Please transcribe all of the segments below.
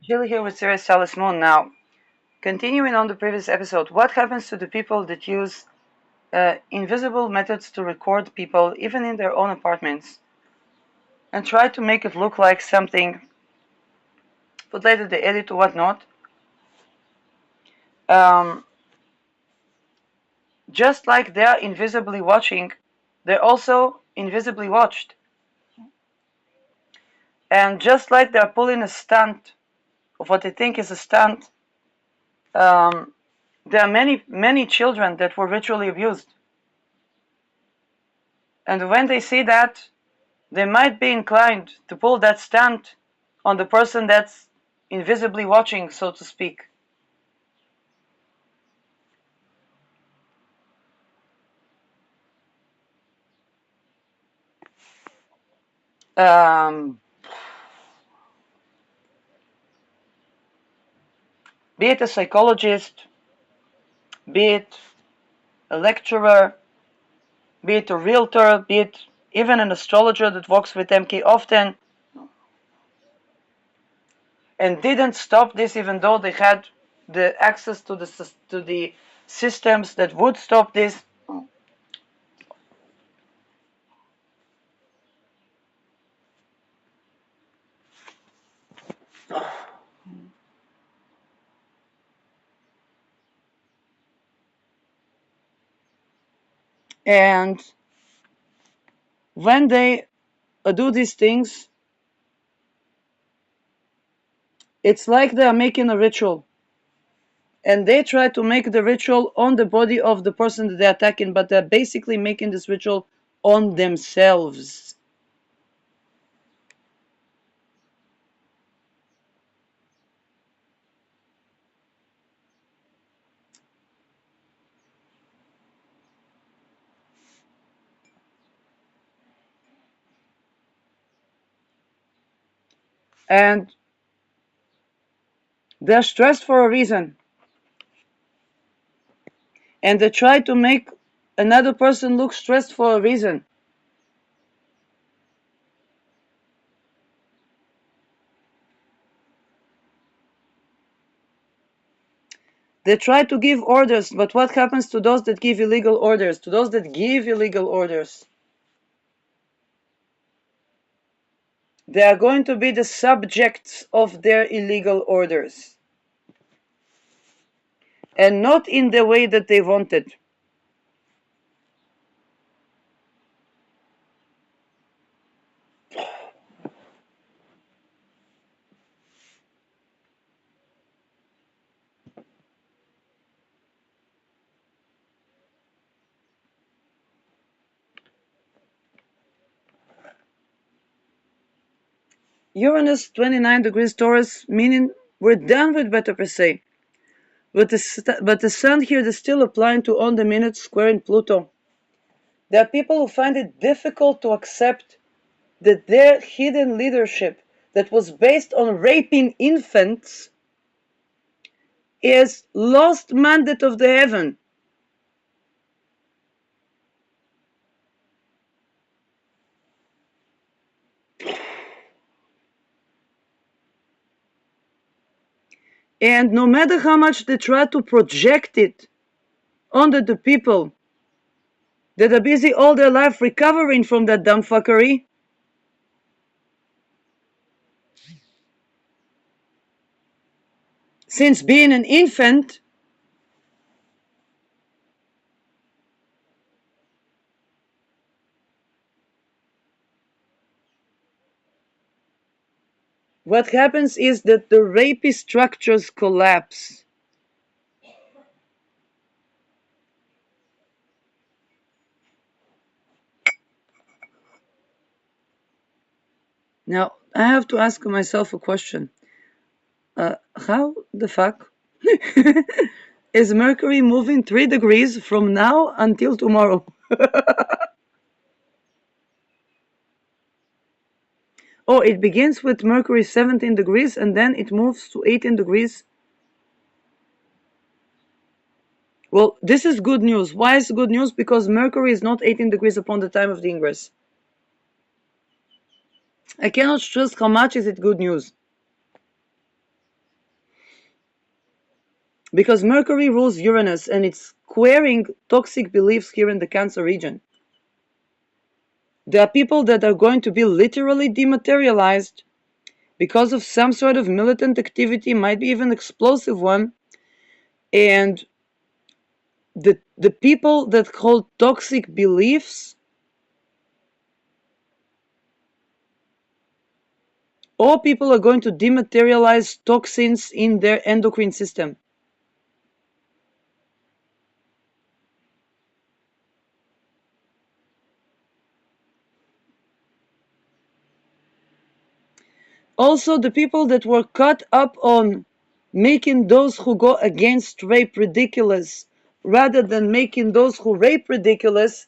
Jill here with Sarah Salis Moon. Now, continuing on the previous episode, what happens to the people that use invisible methods to record people, even in their own apartments, and try to make it look like something, but later they edit or whatnot? Um, just like they're invisibly watching, they're also invisibly watched. And just like they're pulling a stunt of what they think is a stunt, um, there are many children that were ritually abused. And when they see that, they might be inclined to pull that stunt on the person that's invisibly watching, so to speak. Um, be it a psychologist, be it a lecturer, be it a realtor, be it even an astrologer that works with MK often, and didn't stop this even though they had the access to the systems that would stop this. And when they do these things, it's like they are making a ritual. And they try to make the ritual on the body of the person that they're attacking, but they're basically making this ritual on themselves. And they're stressed for a reason. And they try to make another person look stressed for a reason. They try to give orders, but what happens to those that give illegal orders? To those that give illegal orders? They are going to be the subjects of their illegal orders. And not in the way that they wanted. Uranus 29 degrees Taurus, meaning we're done with beta per se. But the sun here is still applying to on the minute square in Pluto. There are people who find it difficult to accept that their hidden leadership that was based on raping infants is lost mandate of the heaven. And no matter how much they try to project it onto the people that are busy all their life recovering from that dumb fuckery, since being an infant, what happens is that the rapist structures collapse. Now, I have to ask myself a question. How the fuck is Mercury moving 3 degrees from now until tomorrow? Oh, it begins with Mercury 17 degrees and then it moves to 18 degrees. Well, this is good news. Why is it good news? Because Mercury is not 18 degrees upon the time of the ingress. I cannot stress how much is it good news. because Mercury rules Uranus and it's squaring toxic beliefs here in the Cancer region. There are people that are going to be literally dematerialized because of some sort of militant activity, might be even explosive one, and the people that hold toxic beliefs, all people are going to dematerialize toxins in their endocrine system. Also, the people that were caught up on making those who go against rape ridiculous rather than making those who rape ridiculous,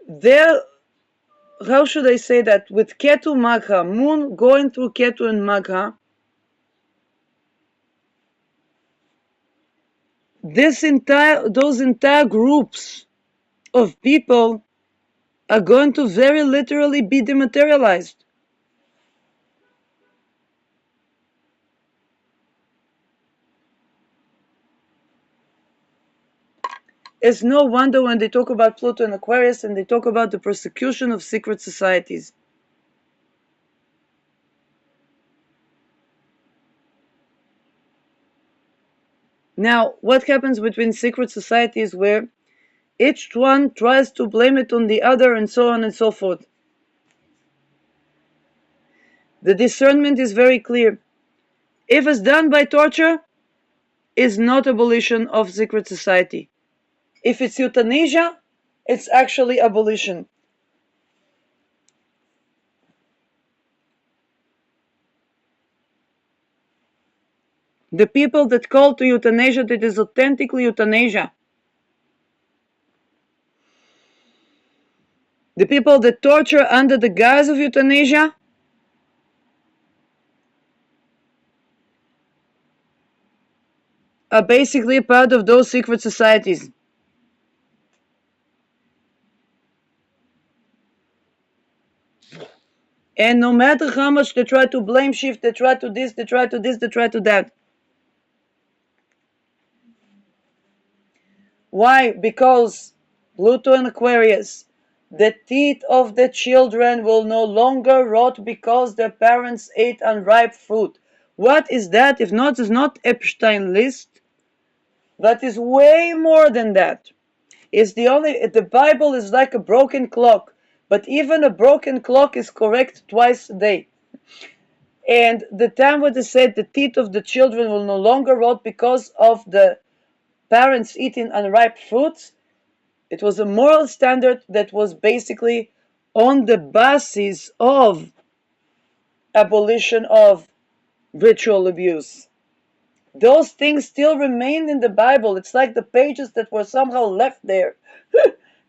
they're, how should I say that, with Ketu Magha, Moon going through Ketu and Magha, those entire groups of people are going to very literally be dematerialized. It's no wonder when they talk about Pluto and Aquarius and they talk about the persecution of secret societies. Now, what happens between secret societies where each one tries to blame it on the other and so on and so forth? The discernment is very clear. If it's done by torture, it's not abolition of secret society. If it's euthanasia, it's actually abolition. The people that call to euthanasia, that is authentically euthanasia. The people that torture under the guise of euthanasia are basically part of those secret societies. And no matter how much they try to blame shift, they try to this, they try to this, they try to that. Why? Because Pluto and Aquarius, the teeth of the children will no longer rot because their parents ate unripe fruit. What is that? If not, it's not Epstein list. That is way more than that. It's the Bible is like a broken clock, but even a broken clock is correct twice a day. And the time when they said the teeth of the children will no longer rot because of the parents eating unripe fruits, it was a moral standard that was basically on the basis of abolition of ritual abuse. Those things still remain in the Bible. It's like the pages that were somehow left there.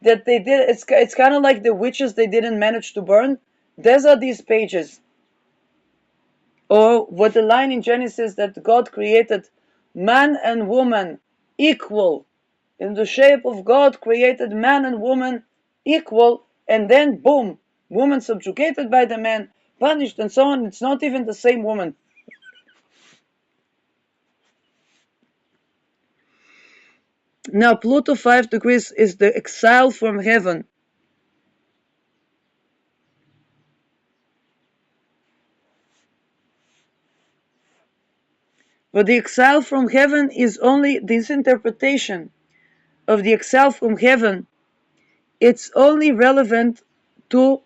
That they did. It's kind of like the witches they didn't manage to burn. These are these pages. Or what the line in Genesis that God created man and woman equal. In the shape of God created man and woman equal, and then boom, woman subjugated by the man, punished and so on. It's not even the same woman. Now Pluto 5 degrees is the exile from heaven. But the exile from heaven is only this interpretation of the exile from heaven. It's only relevant to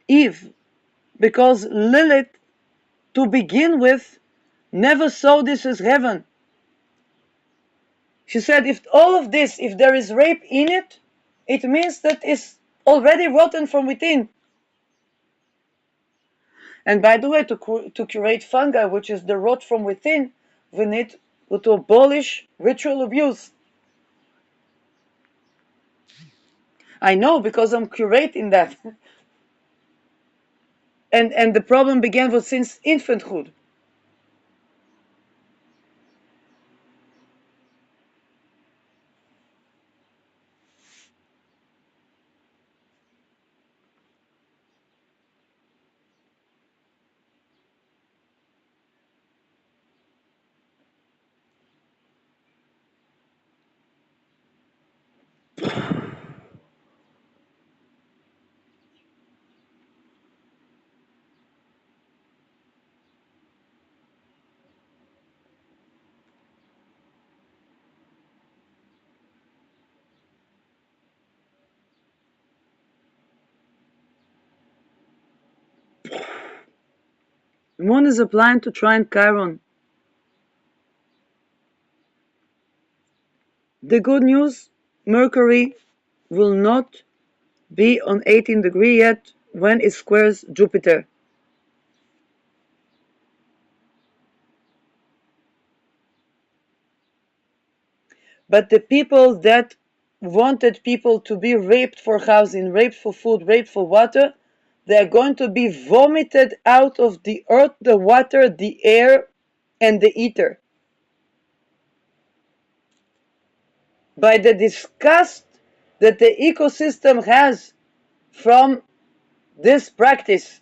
Eve, because Lilith, to begin with, never saw this as heaven. She said, if all of this, if there is rape in it, it means that it's already rotten from within. And by the way, to curate fungi, which is the rot from within, we need to abolish ritual abuse. I know, because I'm curating that. And the problem began with since infanthood. The moon is a planet to trine Chiron. The good news, Mercury will not be on 18 degree yet when it squares Jupiter. But the people that wanted people to be raped for housing, raped for food, raped for water, they are going to be vomited out of the earth, the water, the air, and the ether by the disgust that the ecosystem has from this practice.